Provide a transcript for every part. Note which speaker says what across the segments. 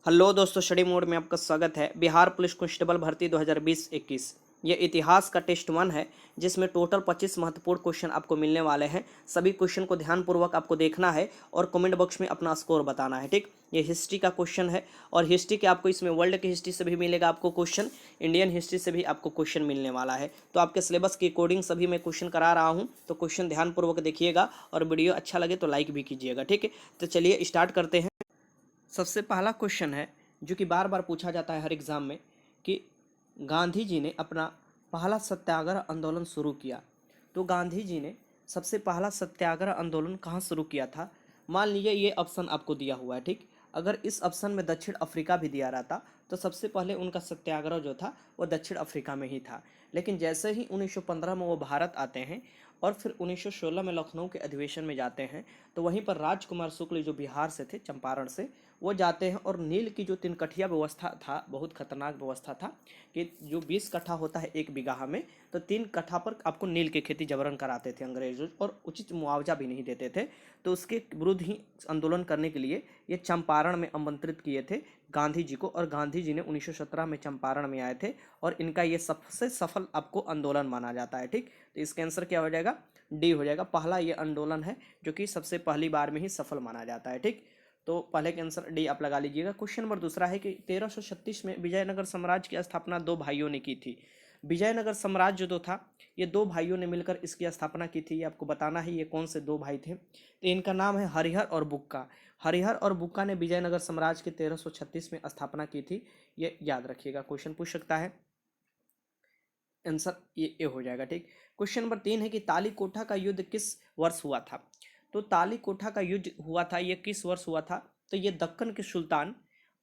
Speaker 1: Hello दोस्तों, study mode में आपका स्वागत है। बिहार पुलिस कांस्टेबल भर्ती 2020-21 ये इतिहास का टेस्ट 1 है, जिसमें टोटल 25 महत्वपूर्ण क्वेश्चन आपको मिलने वाले हैं। सभी क्वेश्चन को ध्यानपूर्वक आपको देखना है और कमेंट बॉक्स में अपना स्कोर बताना है। ठीक, ये हिस्ट्री का क्वेश्चन है और हिस्ट्री के आपको इसमें वर्ल्ड की हिस्ट्री से भी मिलेगा आपको क्वेश्चन, इंडियन हिस्ट्री से भी आपको क्वेश्चन मिलने वाला है। तो आपके सिलेबस के अकॉर्डिंग सभी मैं क्वेश्चन करा रहा हूँ, तो क्वेश्चन ध्यानपूर्वक देखिएगा और वीडियो अच्छा लगे तो लाइक भी कीजिएगा। ठीक है, तो चलिए स्टार्ट करते हैं। सबसे पहला क्वेश्चन है जो कि बार बार पूछा जाता है हर एग्ज़ाम में कि गांधी जी ने अपना पहला सत्याग्रह आंदोलन शुरू किया। तो गांधी जी ने सबसे पहला सत्याग्रह आंदोलन कहाँ शुरू किया था? मान लीजिए ये ऑप्शन आपको दिया हुआ है। ठीक, अगर इस ऑप्शन में दक्षिण अफ्रीका भी दिया रहता तो सबसे पहले उनका सत्याग्रह जो था वो दक्षिण अफ्रीका में ही था। लेकिन जैसे ही 1915 में वो भारत आते हैं और फिर 1916 में लखनऊ के अधिवेशन में जाते हैं, तो वहीं पर राजकुमार शुक्ल जो बिहार से थे, चंपारण से, वो जाते हैं और नील की जो तिनकठिया व्यवस्था था, बहुत खतरनाक व्यवस्था था कि जो 20 कट्ठा होता है एक बीघा में, तो 3 कट्ठा पर आपको नील की खेती जबरन कराते थे अंग्रेज और उचित मुआवजा भी नहीं देते थे। तो उसके विरुद्ध ही आंदोलन करने के लिए ये चंपारण में आमंत्रित किए थे गांधी जी को, और गांधी जी ने 1917 में चंपारण में आए थे और इनका ये सबसे सफल आपको आंदोलन माना जाता है। ठीक, तो इसका आंसर क्या हो जाएगा? डी हो जाएगा। पहला ये आंदोलन है जो कि सबसे पहली बार में ही सफल माना जाता है। ठीक, तो पहले के आंसर डी आप लगा लीजिएगा। क्वेश्चन नंबर दूसरा है कि 1336 में विजयनगर साम्राज्य की स्थापना दो भाइयों ने की थी। विजयनगर साम्राज्य जो था, ये दो भाइयों ने मिलकर इसकी स्थापना की थी। ये आपको बताना है ये कौन से दो भाई थे। तो इनका नाम है हरिहर और बुक्का। हरिहर और बुक्का ने विजयनगर साम्राज्य की 1336 में स्थापना की थी। ये याद रखिएगा, क्वेश्चन पूछ सकता है। आंसर ये हो जाएगा। ठीक, क्वेश्चन नंबर 3 है कि ताली कोठा का युद्ध किस वर्ष हुआ था? तो ताली कोठा का युद्ध हुआ था, ये किस वर्ष हुआ था? तो ये दक्कन के सुल्तान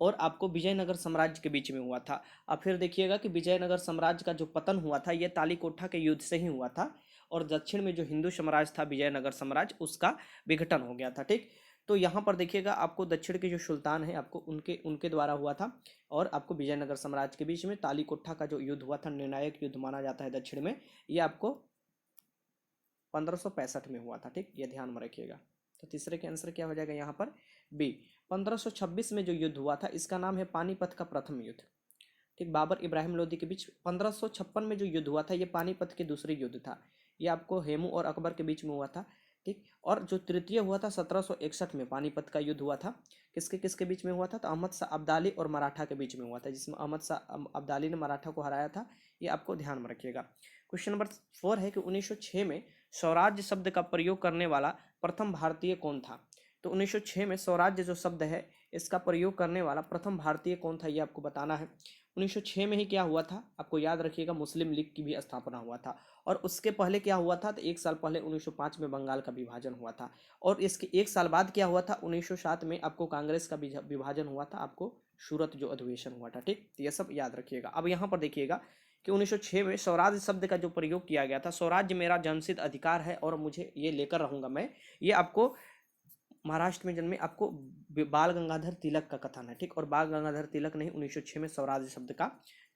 Speaker 1: और आपको विजयनगर साम्राज्य के बीच में हुआ था। अब फिर देखिएगा कि विजयनगर साम्राज्य का जो पतन हुआ था ये ताली कोठा के युद्ध से ही हुआ था, और दक्षिण में जो हिंदू साम्राज्य था विजयनगर साम्राज्य, उसका विघटन हो गया था। ठीक, तो यहाँ पर देखिएगा आपको दक्षिण के जो सुल्तान हैं आपको उनके उनके द्वारा हुआ था, और आपको विजयनगर साम्राज्य के बीच में तालीकोठा का जो युद्ध हुआ था, निर्णायक युद्ध माना जाता है दक्षिण में, ये आपको 1565 में हुआ था। ठीक, ये ध्यान में रखिएगा। तो तीसरे के आंसर क्या हो जाएगा यहाँ पर? बी। 1526 में जो युद्ध हुआ था इसका नाम है पानीपत का प्रथम युद्ध। ठीक, बाबर इब्राहिम लोदी के बीच 1556 में जो युद्ध हुआ था ये पानीपत के दूसरे युद्ध था। ये आपको हेमू और अकबर के बीच में हुआ था। ठीक, और जो तृतीय हुआ था 1761 में पानीपत का युद्ध हुआ था, किसके किसके बीच में हुआ था? तो अहमद शाह अब्दाली और मराठा के बीच में हुआ था, जिसमें अहमद शाह अब्दाली ने मराठा को हराया था। ये आपको ध्यान में रखिएगा। क्वेश्चन नंबर 4 है कि 1906 में स्वराज्य शब्द का प्रयोग करने वाला प्रथम भारतीय कौन था? तो 1906 में स्वराज्य जो शब्द है इसका प्रयोग करने वाला प्रथम भारतीय कौन था, ये आपको बताना है। 1906 में ही क्या हुआ था आपको याद रखिएगा, मुस्लिम लीग की भी स्थापना हुआ था। और उसके पहले क्या हुआ था? तो एक साल पहले 1905 में बंगाल का विभाजन हुआ था। और इसके एक साल बाद क्या हुआ था? 1907 में आपको कांग्रेस का विभाजन हुआ था, आपको सूरत जो अधिवेशन हुआ था। ठीक, तो ये सब याद रखिएगा। अब यहाँ पर देखिएगा कि 1906 में स्वराज्य शब्द का जो प्रयोग किया गया था, स्वराज्य मेरा जन्मसिद्ध अधिकार है और मुझे ये लेकर रहूंगा मैं, ये आपको महाराष्ट्र में जन्मे आपको बाल गंगाधर तिलक का कथन है। ठीक, और बाल गंगाधर तिलक ने 1906 में स्वराज्य शब्द का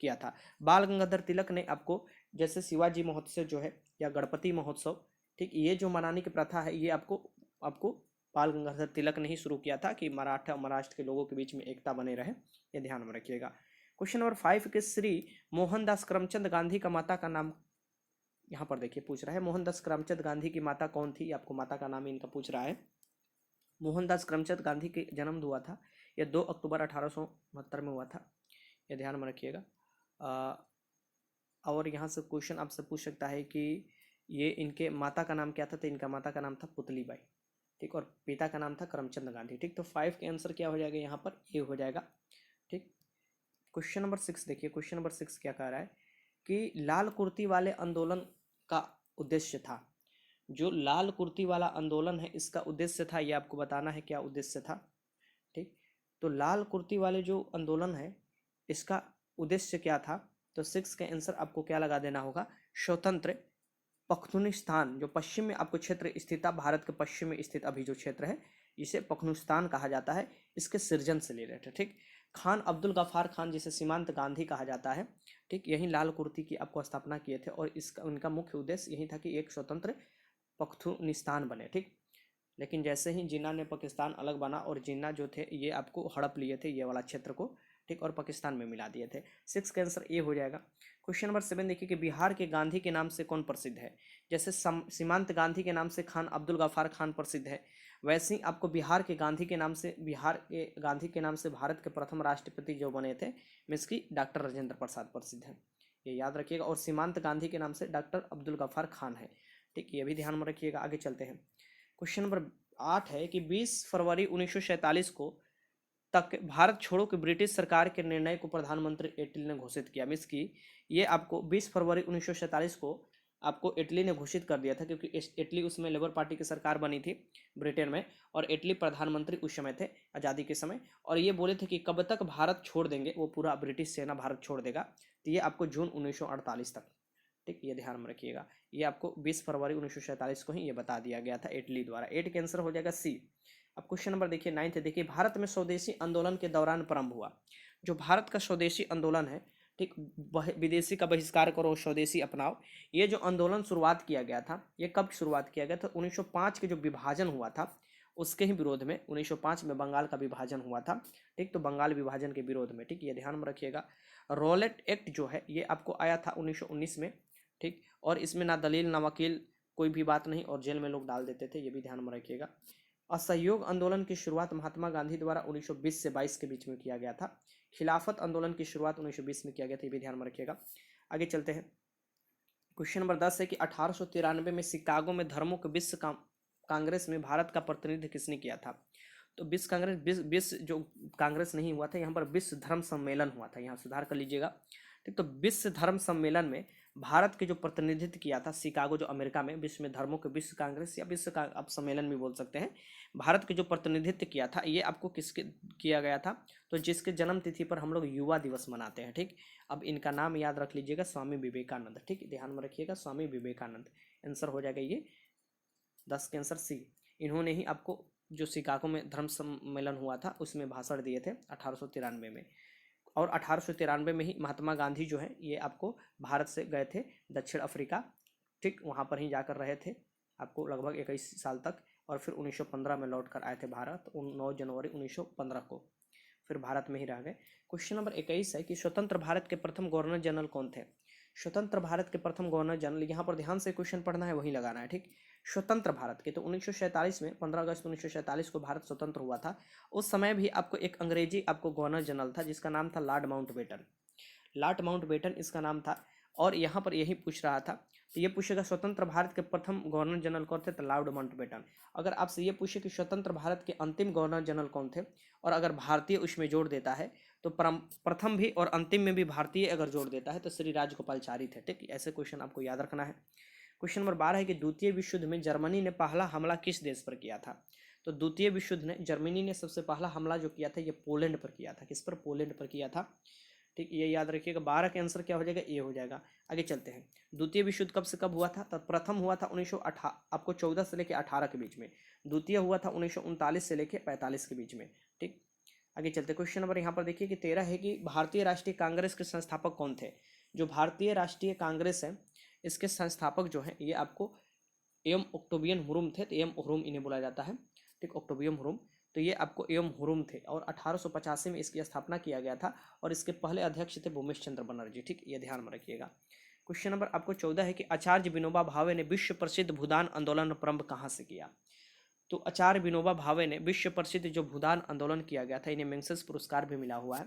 Speaker 1: किया था। बाल गंगाधर तिलक ने आपको जैसे शिवाजी महोत्सव जो है या गणपति महोत्सव, ठीक, ये जो मनाने की प्रथा है ये आपको आपको बाल गंगाधर तिलक ने ही शुरू किया था कि मराठा महाराष्ट्र के लोगों के बीच में एकता बने रहे। ये ध्यान में रखिएगा। क्वेश्चन नंबर 5 के श्री मोहनदास करमचंद गांधी का माता का नाम, यहाँ पर देखिए पूछ रहा है मोहनदास करमचंद गांधी की माता कौन थी, आपको माता का नाम इनका पूछ रहा है। मोहनदास करमचंद गांधी के जन्म हुआ था, यह 2 अक्टूबर 1869 में हुआ था। यह ध्यान में रखिएगा। और यहाँ से क्वेश्चन आपसे पूछ सकता है कि ये इनके माता का नाम क्या था? तो इनका माता का नाम था पुतली बाई। ठीक, और पिता का नाम था करमचंद गांधी। ठीक, तो 5 के आंसर क्या हो जाएगा यहाँ पर? ए हो जाएगा। ठीक, क्वेश्चन नंबर 6 देखिए। क्वेश्चन नंबर 6 क्या कह रहा है कि लाल कुर्ती वाले आंदोलन का उद्देश्य था। जो लाल कुर्ती वाला आंदोलन है इसका उद्देश्य था, ये आपको बताना है क्या उद्देश्य था। ठीक, तो लाल कुर्ती वाले जो आंदोलन है इसका उद्देश्य क्या था? तो 6 का आंसर आपको क्या लगा देना होगा? स्वतंत्र पख्तूनिस्तान, जो पश्चिम में आपको क्षेत्र स्थित था, भारत के पश्चिम में स्थित अभी जो क्षेत्र है इसे पख्तूनिस्तान कहा जाता है, इसके सृजन से ले रहे थे। ठीक, खान अब्दुल गफ्फार खान जिसे सीमांत गांधी कहा जाता है, ठीक, यही लाल कुर्ती की आपको स्थापना किए थे और इसका उनका मुख्य उद्देश्य यही था कि एक स्वतंत्र पख्तूनिस्तान बने। ठीक, लेकिन जैसे ही जिन्ना ने पाकिस्तान अलग बना और जिन्ना जो थे ये आपको हड़प लिए थे ये वाला क्षेत्र को, ठीक, और पाकिस्तान में मिला दिए थे। 6 का आंसर ए हो जाएगा। क्वेश्चन नंबर 7 देखिए कि बिहार के गांधी के नाम से कौन प्रसिद्ध है। जैसे सीमांत गांधी के नाम से खान अब्दुल गफ्फार खान प्रसिद्ध है, वैसे ही आपको बिहार के गांधी के नाम से, बिहार के गांधी के नाम से भारत के प्रथम राष्ट्रपति जो बने थे मीन्स की डॉक्टर राजेंद्र प्रसाद प्रसिद्ध है, ये याद रखिएगा। और सीमांत गांधी के नाम से डॉक्टर अब्दुल गफ्फार खान है, ठीक, ये भी ध्यान में रखिएगा। आगे चलते हैं। क्वेश्चन नंबर 8 है कि 20 फरवरी 1947 को तक भारत छोड़ो कि ब्रिटिश सरकार के निर्णय को प्रधानमंत्री इटली ने घोषित किया। मीन्स की ये आपको 20 फरवरी 1947 को आपको इटली ने घोषित कर दिया था, क्योंकि इटली उसमें लेबर पार्टी की सरकार बनी थी ब्रिटेन में, और इटली प्रधानमंत्री उस समय थे आज़ादी के समय, और ये बोले थे कि कब तक भारत छोड़ देंगे, वो पूरा ब्रिटिश सेना भारत छोड़ देगा। तो ये आपको जून 1948 तक, ठीक, ये ध्यान में रखिएगा। ये आपको 20 फरवरी 1947 को ही ये बता दिया गया था इटली द्वारा। 8 का आंसर हो जाएगा सी। अब क्वेश्चन नंबर देखिए 9 देखिए, भारत में स्वदेशी आंदोलन के दौरान प्रारंभ हुआ। जो भारत का स्वदेशी आंदोलन है, ठीक, विदेशी का बहिष्कार करो स्वदेशी अपनाओ, ये जो आंदोलन शुरुआत किया गया था, ये कब शुरुआत किया गया था? 1905 के जो विभाजन हुआ था उसके ही विरोध में। 1905 में बंगाल का विभाजन हुआ था, ठीक, तो बंगाल विभाजन के विरोध में, ठीक, ये ध्यान में रखिएगा। रॉलेट एक्ट जो है ये आपको आया था 1919 में, ठीक, और इसमें ना दलील ना वकील, कोई भी बात नहीं, और जेल में लोग डाल देते थे, ये भी ध्यान में रखिएगा। असहयोग आंदोलन की शुरुआत महात्मा गांधी द्वारा 1920 से 22 के बीच में किया गया था। खिलाफत आंदोलन की शुरुआत 1920 में किया गया था, ये भी ध्यान में रखिएगा। आगे चलते हैं। क्वेश्चन नंबर 10 है कि 1893 में शिकागो में धर्मों के विश्व कांग्रेस में भारत का प्रतिनिधित्व किसने किया था? तो विश्व जो कांग्रेस नहीं हुआ था, यहाँ पर विश्व धर्म सम्मेलन हुआ था, यहाँ सुधार कर लीजिएगा, ठीक। तो विश्व धर्म सम्मेलन में भारत के जो प्रतिनिधित्व किया था शिकागो जो अमेरिका में, विश्व में धर्मों के विश्व कांग्रेस या विश्व का आप सम्मेलन भी बोल सकते हैं, भारत के जो प्रतिनिधित्व किया था ये आपको किसके किया गया था? तो जिसके जन्म तिथि पर हम लोग युवा दिवस मनाते हैं, ठीक। अब इनका नाम याद रख लीजिएगा, स्वामी विवेकानंद, ठीक, ध्यान में रखिएगा, स्वामी विवेकानंद। आंसर हो जाएगा ये 10 के आंसर सी। इन्होंने ही आपको जो शिकागो में धर्म सम्मेलन हुआ था उसमें भाषण दिए थे 1893 में। और 1893 में ही महात्मा गांधी जो है ये आपको भारत से गए थे दक्षिण अफ्रीका, ठीक, वहाँ पर ही जाकर रहे थे आपको लगभग 21 साल तक, और फिर 1915 में लौट कर आए थे भारत 9 जनवरी 1915 को, फिर भारत में ही रह गए। क्वेश्चन नंबर 21 है कि स्वतंत्र भारत के प्रथम गवर्नर जनरल कौन थे? स्वतंत्र भारत के प्रथम गवर्नर जनरल, यहाँ पर ध्यान से क्वेश्चन पढ़ना है, वही लगाना है, ठीक। स्वतंत्र भारत के, तो 1947 में 15 अगस्त 1947 को भारत स्वतंत्र हुआ था। उस समय भी आपको एक अंग्रेजी आपको गवर्नर जनरल था जिसका नाम था लॉर्ड माउंटबेटन, लॉर्ड माउंटबेटन इसका नाम था। और यहाँ पर यही पूछ रहा था, तो ये पूछेगा स्वतंत्र भारत के प्रथम गवर्नर जनरल कौन थे? तो लॉर्ड माउंटबेटन। अगर आपसे ये पूछे कि स्वतंत्र भारत के अंतिम गवर्नर जनरल कौन थे, और अगर भारतीय उसमें जोड़ देता है तो प्रथम भी और अंतिम में भी भारतीय अगर जोड़ देता है तो श्री राजगोपालचारी थे, ठीक। ऐसे क्वेश्चन आपको याद रखना है। क्वेश्चन नंबर 12 है कि द्वितीय विश्व युद्ध में जर्मनी ने पहला हमला किस देश पर किया था? तो द्वितीय विश्व युद्ध में जर्मनी ने सबसे पहला हमला जो किया था ये पोलैंड पर किया था। किस पर? पोलैंड पर किया था, ठीक, ये याद रखिएगा। 12 के आंसर क्या हो जाएगा? ए हो जाएगा। आगे चलते हैं। द्वितीय विश्व युद्ध कब से कब हुआ था? तो प्रथम हुआ था 1918 आपको 14 से लेकर 18 के बीच में, द्वितीय हुआ था 1939 से लेकर 45 के बीच में, ठीक। आगे चलते। क्वेश्चन नंबर यहाँ पर देखिए कि 13 है कि भारतीय राष्ट्रीय कांग्रेस के संस्थापक कौन थे? जो भारतीय राष्ट्रीय कांग्रेस है इसके संस्थापक जो हैं ये आपको एम ऑक्टोबियन हुरुम थे, तो एम हुरुम इन्हें बोला जाता है, ठीक, ऑक्टोबियन हुरुम, तो ये आपको एम हुरुम थे। और 1885 में इसकी स्थापना किया गया था, और इसके पहले अध्यक्ष थे भूमेश चंद्र बनर्जी, ठीक, ये ध्यान में रखिएगा। क्वेश्चन नंबर आपको 14 है कि आचार्य विनोबा भावे ने विश्व प्रसिद्ध भूदान आंदोलन प्रारंभ कहाँ से किया? तो आचार्य विनोबा भावे ने विश्व प्रसिद्ध जो भूदान आंदोलन किया गया था, इन्हें मैग्सेस पुरस्कार भी मिला हुआ है,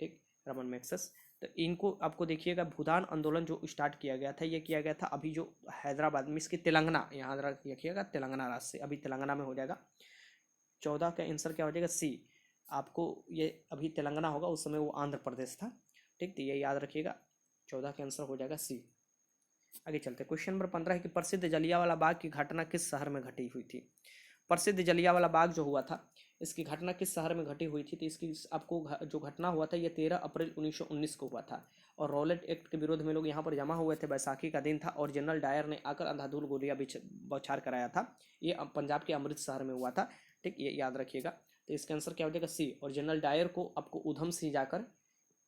Speaker 1: ठीक, रमन मैग्सेस। तो इनको आपको देखिएगा, भूदान आंदोलन जो स्टार्ट किया गया था ये किया गया था अभी जो हैदराबाद में, इसकी तेलंगाना, यहाँ रखिएगा तेलंगाना राज्य से, अभी तेलंगाना में हो जाएगा। 14 का आंसर क्या हो जाएगा? सी। आपको ये अभी तेलंगाना होगा, उस समय वो आंध्र प्रदेश था, ठीक, तो ये याद रखिएगा। 14 का आंसर हो जाएगा सी। आगे चलते। क्वेश्चन नंबर 15 है कि प्रसिद्ध जलियांवाला बाग की घटना किस शहर में घटी हुई थी? प्रसिद्ध जलियांवाला बाग जो हुआ था इसकी घटना किस शहर में घटी हुई थी? तो इसकी आपको जो घटना हुआ था ये 13 अप्रैल 1919 को हुआ था, और रॉलेट एक्ट के विरोध में लोग यहाँ पर जमा हुए थे। बैसाखी का दिन था और जनरल डायर ने आकर अंधाधुंध गोलियां बौछार कराया था। ये पंजाब के अमृतसर में हुआ था, ठीक, ये याद रखिएगा। तो इसका आंसर क्या हो जाएगा? सी। और जनरल डायर को आपको उधम सिंह जाकर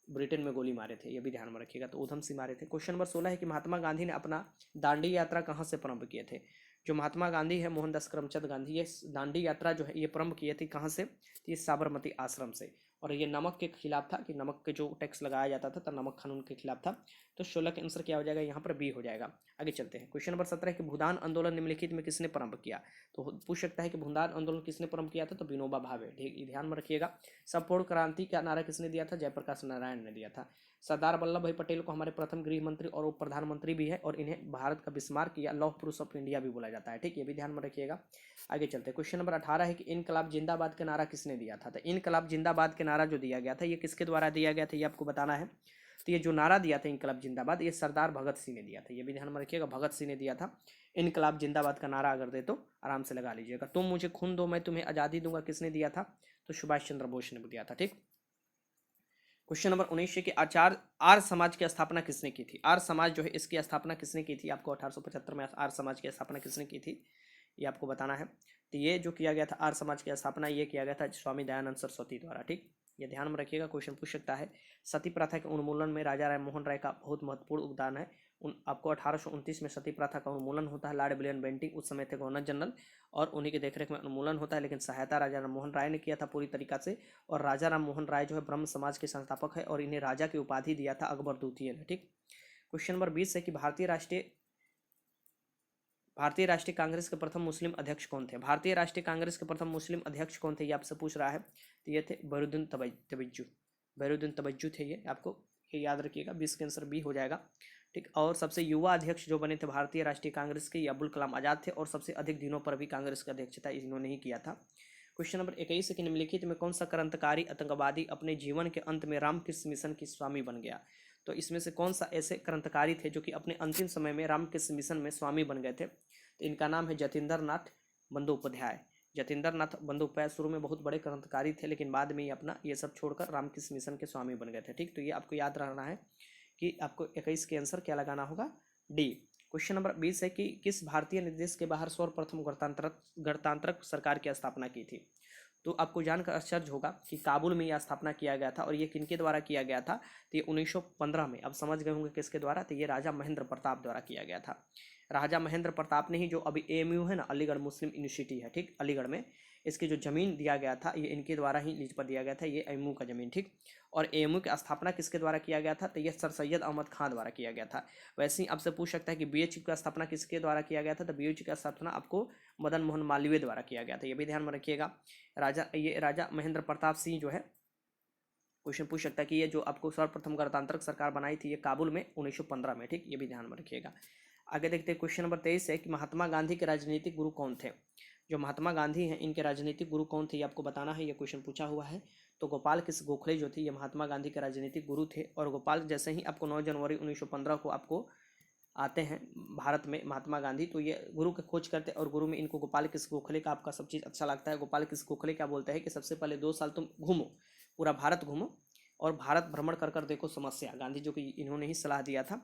Speaker 1: ब्रिटेन में गोली मारे थे, ये भी ध्यान में रखिएगा, तो उधम सिंह मारे थे। क्वेश्चन नंबर 16 है कि महात्मा गांधी ने अपना दांडी यात्रा कहाँ से प्रारंभ किए थे? जो महात्मा गांधी है, मोहनदास करमचंद गांधी, ये दांडी यात्रा जो है ये प्रारंभ किए थे कहाँ से? तो ये साबरमती आश्रम से। और ये नमक के खिलाफ था कि नमक के जो टैक्स लगाया जाता था तो नमक कानून के खिलाफ था। तो 16 का आंसर क्या हो जाएगा? यहाँ पर बी हो जाएगा। आगे चलते हैं। क्वेश्चन नंबर 17 कि भूदान आंदोलन निम्नलिखित में किसने प्रारंभ किया? तो पूछ सकता है कि भूदान आंदोलन किसने प्रारंभ किया था? तो विनोबा भावे। ध्यान में रखिएगा। संपूर्ण क्रांति का नारा किसने दिया था? जयप्रकाश नारायण ने दिया था। सरदार वल्लभ भाई पटेल को हमारे प्रथम गृह मंत्री और उप प्रधानमंत्री भी है, और इन्हें भारत का बिस्मार्क या लौह पुरुष ऑफ इंडिया भी बोला जाता है। ठीक, ये भी ध्यान में रखिएगा। आगे चलते हैं। क्वेश्चन नंबर 18 है कि इनकलाब जिंदाबाद का नारा किसने दिया था? तो इनकलाब जिंदाबाद के नारा जो दिया गया था ये किसके द्वारा दिया गया था, ये आपको बताना है। तो ये जो नारा दिया था इनकलाब जिंदाबाद, ये सरदार भगत सिंह ने दिया था। ये भी ध्यान में रखिएगा, भगत सिंह ने दिया था। इनकलाब जिंदाबाद का नारा अगर दे तो आराम से लगा लीजिएगा। तुम मुझे खून दो मैं तुम्हें आज़ादी दूंगा, किसने दिया था? तो सुभाष चंद्र बोस ने दिया था। ठीक, क्वेश्चन नंबर 19 है कि आर्य समाज की स्थापना किसने की थी? आर्य समाज जो है इसकी स्थापना किसने की थी? आपको 1875 में आर्य समाज की स्थापना किसने की थी, ये आपको बताना है। तो ये जो किया गया था आर्य समाज की स्थापना, ये किया गया था स्वामी दयानंद सरस्वती द्वारा। ठीक, ये ध्यान में रखिएगा, क्वेश्चन पूछ सकता है। सती प्रथा के उन्मूलन में राजा राम मोहन राय का बहुत महत्वपूर्ण योगदान है। आपको 1829 में सती प्रथा का उन्मूलन होता है। लॉर्ड विलियम बेंटिंग उस समय थे गवर्नर जनरल, और उन्हीं के देखरेख में उन्मूलन होता है, लेकिन सहायता राजा राम मोहन राय ने किया था पूरी तरीका से। और राजा राम मोहन राय जो है ब्रह्म समाज के संस्थापक है, और इन्हें राजा की उपाधि दिया था अकबर द्वितीय ने। ठीक, क्वेश्चन नंबर 20 है कि भारतीय राष्ट्रीय कांग्रेस के प्रथम मुस्लिम अध्यक्ष कौन थे? भारतीय राष्ट्रीय कांग्रेस के प्रथम मुस्लिम अध्यक्ष कौन थे, ये आपसे पूछ रहा है। तो ये थे बैरुद्दीन तवज्जो। बैरुद्दीन तवज्जो थे ये, आपको ये याद रखिएगा। 20 के आंसर बी हो जाएगा। ठीक, और सबसे युवा अध्यक्ष जो बने थे भारतीय राष्ट्रीय कांग्रेस के, ये अब्दुल कलाम आजाद थे, और सबसे अधिक दिनों पर भी कांग्रेस का अध्यक्षता इन्होंने ही किया था। क्वेश्चन नंबर 21 है कि निम्नलिखित में कौन सा क्रांतिकारी आतंकवादी अपने जीवन के अंत में रामकृष्ण मिशन की स्वामी बन गया? तो इसमें से कौन सा ऐसे क्रांतिकारी थे जो कि अपने अंतिम समय में रामकृष्ण मिशन में स्वामी बन गए थे? तो इनका नाम है जतींद्र नाथ बंदोपाध्याय। जतींद्र नाथ बंदोपाध्याय शुरू में बहुत बड़े क्रांतिकारी थे, लेकिन बाद में ही अपना ये सब छोड़कर रामकृष्ण मिशन के स्वामी बन गए थे। ठीक, तो ये आपको याद रखना है कि आपको 21 के आंसर क्या लगाना होगा? डी। क्वेश्चन नंबर 20 है कि किस भारतीय निर्देश के बाहर सर्वप्रथम गणतांत्रिक सरकार की स्थापना की थी? तो आपको जानकर आश्चर्य होगा कि काबुल में यह स्थापना किया गया था, और ये किनके द्वारा किया गया था? तो ये 1915 में। अब समझ गए होंगे किसके द्वारा, तो ये राजा महेंद्र प्रताप द्वारा किया गया था। राजा महेंद्र प्रताप ने ही जो अभी AMU है ना, अलीगढ़ मुस्लिम यूनिवर्सिटी है, ठीक, अलीगढ़ में, इसकी जो जमीन दिया गया था ये इनके द्वारा ही लीज पर दिया गया था, ये AMU का जमीन। ठीक, और AMU की स्थापना किसके द्वारा किया गया था? तो ये सर सैयद अहमद खान द्वारा किया गया था। वैसे ही आपसे पूछ सकता है कि BHU का स्थापना किसके द्वारा किया गया था? तो BHU का स्थापना आपको मदन मोहन मालवीय द्वारा किया गया था। ये भी ध्यान में रखिएगा। राजा महेंद्र प्रताप सिंह जो है, क्वेश्चन पूछ सकता है कि ये जो आपको सर्वप्रथम गणतांत्रिक सरकार बनाई थी ये काबुल में 1915 में। ठीक, ये भी ध्यान में रखिएगा। आगे देखते हैं। क्वेश्चन नंबर 23 है कि महात्मा गांधी के राजनीतिक गुरु कौन थे? जो महात्मा गांधी हैं इनके राजनीतिक गुरु कौन थे, ये आपको बताना है। ये क्वेश्चन पूछा हुआ है। तो गोपाल कृष्ण गोखले जो थे ये महात्मा गांधी के राजनीतिक गुरु थे, और गोपाल जैसे ही आपको 9 जनवरी 1915 को आपको आते हैं भारत में महात्मा गांधी, तो ये गुरु की खोज करते हैं, और गुरु में इनको गोपाल कृष्ण गोखले का आपका सब चीज़ अच्छा लगता है। गोपाल कृष्ण गोखले क्या बोलते हैं कि सबसे पहले 2 साल तुम घूमो, पूरा भारत घूमो, और भारत भ्रमण कर कर देखो समस्या। गांधी जो कि इन्होंने ही सलाह दिया था।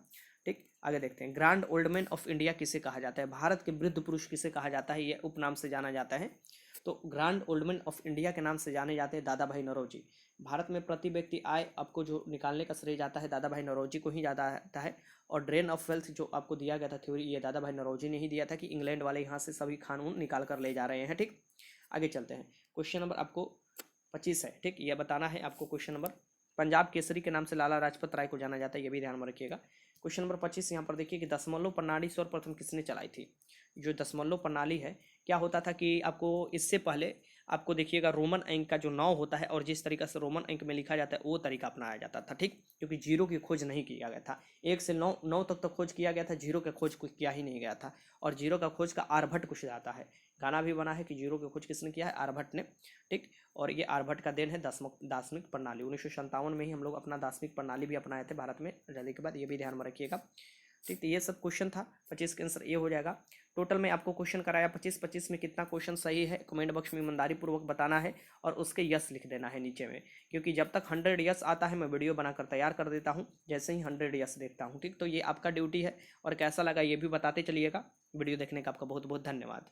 Speaker 1: ठीक, आगे देखते हैं। Grand old man of India किसे कहा जाता है? भारत के वृद्ध पुरुष किसे कहा जाता है? ये उपनाम से जाना जाता है। तो grand old man of India के नाम से जाने जाते हैं दादा भाई नौरोजी। भारत में प्रति व्यक्ति आय आपको जो निकालने का श्रेय जाता है दादा भाई नौरोजी को ही जाता है। और ड्रेन ऑफ वेल्थ जो आपको दिया गया था थ्योरी, ये दादा भाई नौरोजी ने ही दिया था कि इंग्लैंड वाले यहाँ से सभी कानून निकाल कर ले जा रहे हैं। ठीक, आगे चलते हैं। क्वेश्चन नंबर आपको 25 है। ठीक, यह बताना है आपको। क्वेश्चन नंबर, पंजाब केसरी के नाम से लाला लाजपत राय को जाना जाता है, ये भी ध्यान में रखिएगा। क्वेश्चन नंबर 25 यहाँ पर देखिए कि दशमलव प्रणाली सर्वप्रथम किसने चलाई थी? जो दशमलव प्रणाली है, क्या होता था कि आपको इससे पहले आपको देखिएगा रोमन अंक का जो 9 होता है, और जिस तरीका से रोमन अंक में लिखा जाता है वो तरीका अपनाया जाता था। ठीक, क्योंकि जीरो की खोज नहीं किया गया था। 1 से 9 तक तो खोज किया गया था, जीरो का खोज कुछ किया ही नहीं गया था। और जीरो का खोज का आर्यभट्ट कुछ जाता है, गाना भी बना है कि जीरो की खोज किसने किया है? आर्यभट्ट ने। ठीक, और ये आर्यभट्ट का देन है दार्शनिक प्रणाली। 1957 में ही हम लोग अपना दार्शनिक प्रणाली भी अपनाए थे भारत में आजादी के बाद, ये भी ध्यान में रखिएगा। ठीक, तो ये सब क्वेश्चन था। 25 का आंसर ये हो जाएगा। टोटल में आपको क्वेश्चन कराया 25 में कितना क्वेश्चन सही है कमेंट बॉक्स में ईमानदारी पूर्वक बताना है, और उसके यस लिख देना है नीचे में, क्योंकि जब तक 100 यस आता है मैं वीडियो बनाकर तैयार कर देता हूँ जैसे ही 100 यस देखता हूँ। ठीक, तो ये आपका ड्यूटी है, और कैसा लगा ये भी बताते चलिएगा। वीडियो देखने का आपका बहुत बहुत धन्यवाद।